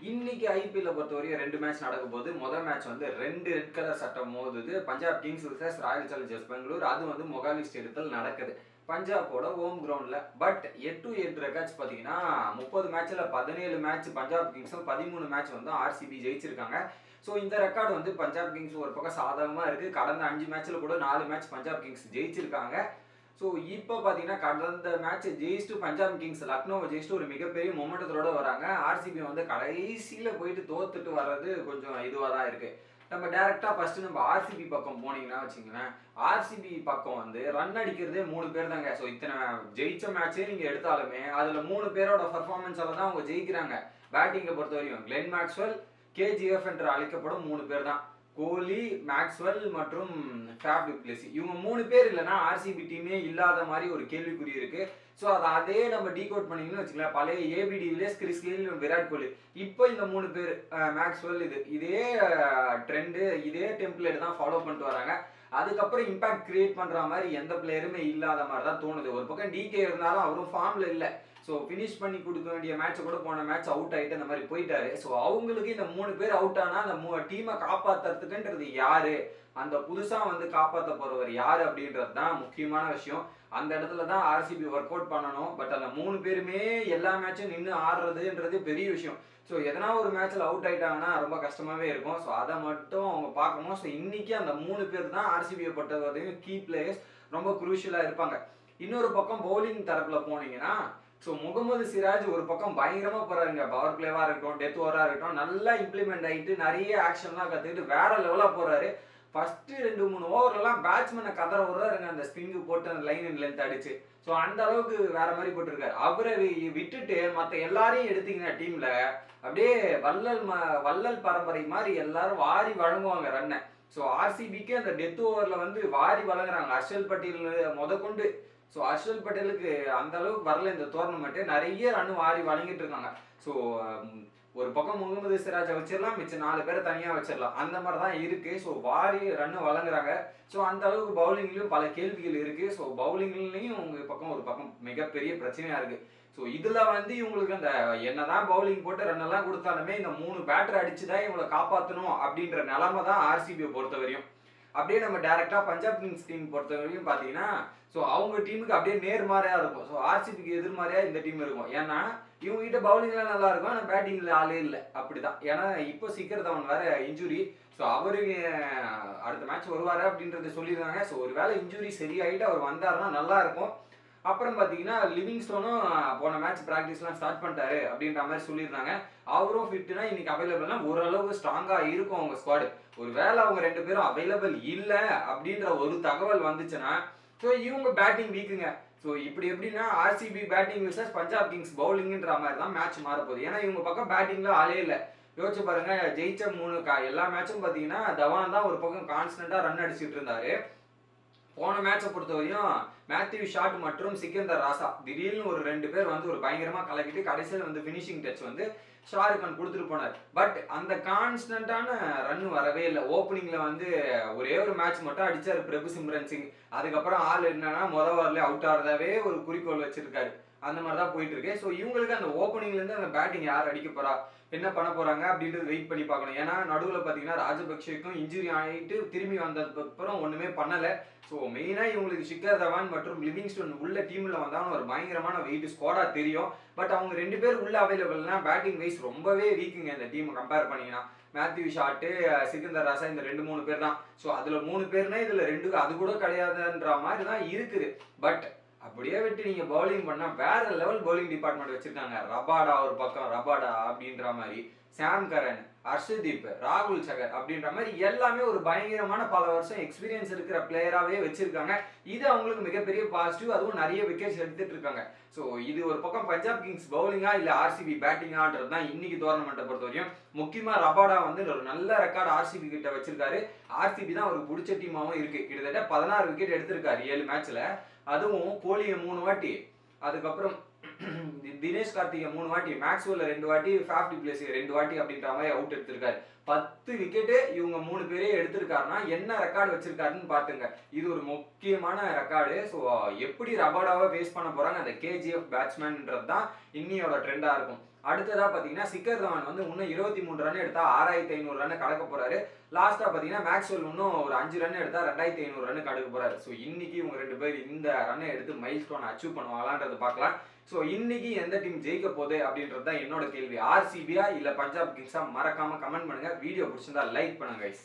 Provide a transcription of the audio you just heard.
இன்னைக்கு ஐபிஎல்ல பொறுத்தவரையும் 2 மேட்ச் நடக்க போகுது. முதல் மேட்ச் வந்து 2 ரெட் கலர் சட்டை மோதுது. Punjab kings versus royal challengers Bangalore. அது வந்து மொகாலி ஸ்டேடியத்தில் நடக்குது. பஞ்சாபோட ஹோம் கிரவுண்ட்ல. பட் 8 ரெக்கார்ட்ஸ் பார்த்தீங்கன்னா 30 மேட்ச்ல 17 மேட்ச் பஞ்சாப் கிங்ஸும் 13 மேட்ச் வந்து ஆர்சிபி ஜெயிச்சிருக்காங்க. ஸோ இந்த ரெக்கார்டு வந்து பஞ்சாப் கிங்ஸ் ஒரு பக்கம் சாதகமாக இருக்குது. கடந்த 5 மேட்ச்ல கூட 4 மேட்ச் பஞ்சாப் கிங்ஸ் ஜெயிச்சிருக்காங்க. ஸோ இப்போ பார்த்தீங்கன்னா கடந்த மேட்ச் ஜெயிச்சுட்டு பஞ்சாப் கிங்ஸ் லக்னோவை ஜெயிச்சுட்டு ஒரு மிகப்பெரிய மொமெண்டத்தோட வராங்க. ஆர்சிபி வந்து கடைசியில் போயிட்டு தோத்துட்டு வர்றது கொஞ்சம் இதுவாக தான் இருக்கு. நம்ம டேரெக்டாக ஃபர்ஸ்ட் நம்ம ஆர்சிபி பக்கம் போனீங்கன்னா வச்சுங்களேன், ஆர்சிபி பக்கம் வந்து ரன் அடிக்கிறதே 3 பேர் தாங்க. ஸோ இத்தனை ஜெயிச்ச மேட்சே நீங்கள் எடுத்தாலுமே அதில் 3 பேரோட பர்ஃபார்மன்ஸால தான் அவங்க ஜெயிக்கிறாங்க. பேட்டிங்கை பொறுத்த வரையும் கிளென் மேக்ஸ்வெல், கேஜிஎஃப் என்று அழைக்கப்படும் 3 பேர் தான். கோலி, மேக்ஸ்வெல் மற்றும் ஃபேப் டு பிளேசி. இவங்க 3 பேர் இல்லைன்னா ஆர்சிபி டீமே இல்லாத மாதிரி ஒரு கேள்விக்குறி இருக்கு. ஸோ அதே நம்ம டீகோட் பண்ணிங்கன்னு வச்சுக்கலாம், பழைய AB de Villiers, Chris Gayle, Virat Kohli. இப்போ இந்த 3 பேர் மேக்ஸ்வெல் இதே ட்ரெண்டு, இதே டெம்ப்ளேட் தான் ஃபாலோ பண்ணிட்டு வராங்க. அதுக்கப்புறம் இம்பாக்ட் கிரியேட் பண்ற மாதிரி எந்த பிளேயருமே இல்லாத மாதிரி தான் தோணுது. ஒரு பக்கம் டிகே இருந்தாலும் அவரும் ஃபார்ம்ல இல்லை. ஸோ ஃபினிஷ் பண்ணி கொடுக்க வேண்டிய மேட்சை கூட போன மேட்ச் அவுட் ஆகிட்டு அந்த மாதிரி போயிட்டாரு. ஸோ அவங்களுக்கு இந்த 3 பேர் அவுட் ஆனால் அந்த டீமை காப்பாற்றுறதுக்குன்றது யாரு, அந்த புதுசாக வந்து காப்பாற்ற போறவர் யாரு அப்படின்றது தான் முக்கியமான விஷயம். அந்த இடத்துல தான் ஆர்சிபி ஒர்க் அவுட் பண்ணணும். பட் அந்த 3 பேருமே எல்லா மேட்சும் நின்று ஆடுறதுன்றது பெரிய விஷயம். ஸோ எதனா ஒரு மேட்ச்ல அவுட் ஆயிட்டாங்கன்னா ரொம்ப கஷ்டமாவே இருக்கும். ஸோ அதை மட்டும் அவங்க பார்க்கணும். ஸோ இன்னைக்கு அந்த 3 பேர் தான் ஆர்சிபியை பொறுத்தவரையும் கீ பிளேயர்ஸ், ரொம்ப குரூஷியலா இருப்பாங்க. இன்னொரு பக்கம் பவுலிங் தரப்புல போனீங்கன்னா, ஸோ முகமது சிராஜ் ஒரு பக்கம் பயங்கரமா போறாருங்க. பவர் பிளேவா இருக்கட்டும், டெத் ஓவரா இருக்கட்டும், நல்லா இம்ப்ளிமெண்ட் ஆகிட்டு நிறைய ஆக்ஷன்லாம் கத்துக்கிட்டு வேற லெவலா போறாரு. ஃபர்ஸ்ட் 2-3 ஓவர்லாம் பேட்ஸ்மேனை கதற விடுறாருங்க, அந்த ஸ்பிங்கு போட்டு அந்த லைன் அண்ட் லென்த் அடிச்சு. ஸோ அந்த அளவுக்கு வேற மாதிரி போட்டிருக்காரு. அவரை விட்டுட்டு மற்ற எல்லாரையும் எடுத்தீங்கன்னா டீம்ல அப்படியே வள்ளல் பரம்பரை மாதிரி எல்லாரும் வாரி வழங்குவாங்க ரன்னை. ஸோ ஆர்சிபிக்கு அந்த டெத் ஓவர்ல வந்து வாரி வழங்குறாங்க. ஹர்ஷல் பட்டேல் முதற்கொண்டு. ஸோ ஹர்ஷல் பட்டேலுக்கு அந்த அளவுக்கு வரல இந்த டோர்னமெண்ட், நிறைய ரன் வாரி வழங்கிட்டு இருக்காங்க. ஸோ ஒரு பக்கம் முகமது சிராஜை வச்சிடலாம், மிச்சம் 4 பேரை தனியாக வச்சிடலாம், அந்த மாதிரி தான் இருக்கு. ஸோ வாரி ரன் வழங்குறாங்க. ஸோ அந்த அளவுக்கு பவுலிங்லயும் பல கேள்விகள் இருக்கு. ஸோ பவுலிங்லையும் உங்க பக்கம் ஒரு பக்கம் மிகப்பெரிய பிரச்சனையா இருக்கு. ஸோ இதுல வந்து இவங்களுக்கு அந்த என்னதான் பவுலிங் போட்டு ரன் எல்லாம் கொடுத்தாலுமே இந்த 3 பேட்டர் அடிச்சுதான் இவங்களை காப்பாற்றணும் அப்படின்ற நிலைமை தான் ஆர்சிபியை பொறுத்தவரையும். அப்படியே நம்ம டைரக்டா பஞ்சாப் கிங்ஸ் டீம் பொறுத்தவரையும் பாத்தீங்கன்னா, ஸோ அவங்க டீமுக்கு அப்படியே நேர்மாறையா இருக்கும். ஸோ ஆர்சிபிக்கு எதிர்மாறையா இந்த டீம் இருக்கும். ஏன்னா இவங்க கிட்ட பவுலிங்லாம் நல்லா இருக்கும், ஆனால் பேட்டிங்ல ஆளே இல்லை. அப்படிதான். ஏன்னா இப்போ சிக்கர் தவன் வேற இன்ஜுரி. ஸோ அவரு அடுத்த மேட்ச் வருவாரு அப்படின்றத சொல்லியிருந்தாங்க. ஸோ ஒருவேளை இன்ஜுரி சரியாயிட்டு அவர் வந்தாருன்னா நல்லா இருக்கும். அப்புறம் பார்த்தீங்கன்னா லிவிங்ஸ்டோனும் போன மேட்ச் ப்ராக்டிஸ்லாம் ஸ்டார்ட் பண்ணிட்டாரு அப்படின்ற மாதிரி சொல்லியிருந்தாங்க. அவரும் ஃபிட்னா இன்னைக்கு அவைலபிள்னா ஓரளவு ஸ்ட்ராங்காக இருக்கும் அவங்க ஸ்குவாடு. ஒரு வேளை அவங்க 2 பேரும் அவைலபிள் இல்லை அப்படின்ற ஒரு தகவல் வந்துச்சுன்னா, ஸோ இவங்க பேட்டிங் வீக்குங்க. ஸோ இப்படி எப்படின்னா RCB batting versus Punjab kings பவுலிங்ன்ற மாதிரி தான் மேட்ச் மாறப்போகுது. ஏன்னா இவங்க பக்கம் பேட்டிங்ல ஆளே இல்லை. யோசிச்சு பாருங்க, ஜெயிச்ச 3 எல்லா மேட்சும் பார்த்தீங்கன்னா தவான் தான் ஒரு பக்கம் கான்ஸ்டன்டா ரன் அடிச்சுட்டு இருந்தாரு. போன மேட்சை பொறுத்தவரையும் மேத்யூ ஷாட் மற்றும் சிக்கந்தர் ராசா திடீர்னு ஒரு 2 பேர் வந்து ஒரு பயங்கரமா கலக்கிட்டு கடைசியில் வந்து பினிஷிங் டச் வந்து ஷாருக் கான் கொடுத்துட்டு போனார். பட் அந்த கான்ஸ்டன்டான ரன் வரவே இல்லை. ஓப்பனிங்ல வந்து ஒரே ஒரு மேட்ச் மட்டும் அடிச்சாரு பிரபு சிம்ரன் சிங். அதுக்கப்புறம் ஆள் என்னன்னா வரல அவுட் ஆறதாவே ஒரு குறிக்கோள் வச்சிருக்காரு. அந்த மாதிரி தான் போயிட்டு இருக்கு. ஸோ இவங்களுக்கு அந்த ஓப்பனிங்ல இருந்து அந்த பேட்டிங் யார் அடிக்க போறா, என்ன பண்ண போறாங்க அப்படின்றது வெயிட் பண்ணி பார்க்கணும். ஏன்னா நடுவில் பார்த்தீங்கன்னா ராஜபக்சேக்கும் இன்ஜுரி ஆகிட்டு திரும்பி வந்ததுக்கு அப்புறம் ஒண்ணுமே பண்ணல. ஸோ மெயினா இவங்களுக்கு ஷிக்கர் தவான் மற்றும் லிவிங்ஸ்டோன் உள்ள டீம்ல வந்தாலும் ஒரு பயங்கரமான வெயிட் ஸ்குவாடா தெரியும். பட் அவங்க 2 பேர் உள்ள அவைலபிள்னா பேட்டிங் வைஸ் ரொம்பவே வீக்குங்க இந்த டீம் கம்பேர் பண்ணீங்கன்னா. மேத்யூ ஷாட்டு, சிக்கந்தர் ராசா இந்த 2-3 பேர் தான். ஸோ அதுல 3 பேர்னா இதுல 2 அது கூட கிடையாதுன்ற மாதிரி தான் இருக்குது. பட் அப்படியே விட்டு நீங்க பவுலிங் பண்ணா வேற லெவல் பவுலிங் டிபார்ட்மெண்ட் வச்சிருக்காங்க. ரபாடா ஒரு பக்கம், ரபாடா அப்படின்ற மாதிரி, சாம் கரன், ஹர்ஷதீப், ராகுல் சகர் அப்படின்ற மாதிரி எல்லாமே ஒரு பயங்கரமான பல வருஷம் எக்ஸ்பீரியன்ஸ் இருக்கிற பிளேயராகவே வச்சிருக்காங்க. இது அவங்களுக்கு மிகப்பெரிய பாசிட்டிவ். அதுவும் நிறைய விக்கெட்ஸ் எடுத்துட்டு இருக்காங்க. ஸோ இது ஒரு பக்கம் பஞ்சாப் கிங்ஸ் பவுலிங்கா இல்லை ஆர்சிபி பேட்டிங்கான்றது தான் இன்னைக்கு டோர்னமெண்ட்டை பொறுத்தவரையும். முக்கியமா ரபாடா வந்து ஒரு நல்ல ரெக்கார்டு ஆர்சிபி கிட்ட வச்சிருக்காரு. ஆர்சிபி தான் அவருக்கு பிடிச்ச டீமாவும் இருக்கு. கிட்டத்தட்ட 16 விக்கெட் எடுத்திருக்காரு 7 மேட்ச்ல. அதுவும் கோலியை 3 வாட்டி, அதுக்கப்புறம் தினேஷ் கார்த்திகை 3 வாட்டி, மேக்ஸ்வெல் 2 வாட்டி, ஃபேப் டு பிளேசி 2 வாட்டி அப்படின்ற மாதிரி அவுட் எடுத்திருக்காரு. 10 விக்கெட்டு இவங்க 3 பேரே எடுத்திருக்காருன்னா என்ன ரெக்கார்டு வச்சிருக்காருன்னு பாத்துங்க. இது ஒரு முக்கியமான ரெக்கார்டு. ஸோ எப்படி ரபாடாவை ஃபேஸ் பண்ண போறாங்க அந்த கேஜிஎஃப் பேட்ஸ்மேன்ன்றது தான் இன்னியோட ட்ரெண்டா இருக்கும். அடுத்ததா பாத்தீங்கன்னா சிக்கர் தவான் வந்து இன்னும் 23 ரன் எடுத்தா 6500 ரன் கடக்க போறாரு. லாஸ்டா பாத்தீங்கன்னா மேக்ஸ்வெல் இன்னும் ஒரு 5 ரன் எடுத்தா 2500 ரன் கடக்க போறாரு. ஸோ இன்னைக்கு இவங்க 2 பேர் இந்த ரன்னை எடுத்து மைல் ஸ்டோன் அச்சீவ் பண்ணுவாங்களான்றது பார்க்கலாம். ஸோ இன்னைக்கு எந்த டீம் ஜெயிக்க போகுது அப்படின்றது தான் என்னோட கேள்வி. ஆர்சிபியா இல்ல பஞ்சாப் கிங்ஸா? மறக்காம கமெண்ட் பண்ணுங்க. வீடியோ பிடிச்சிருந்தா லைக் பண்ணுங்க கைஸ்.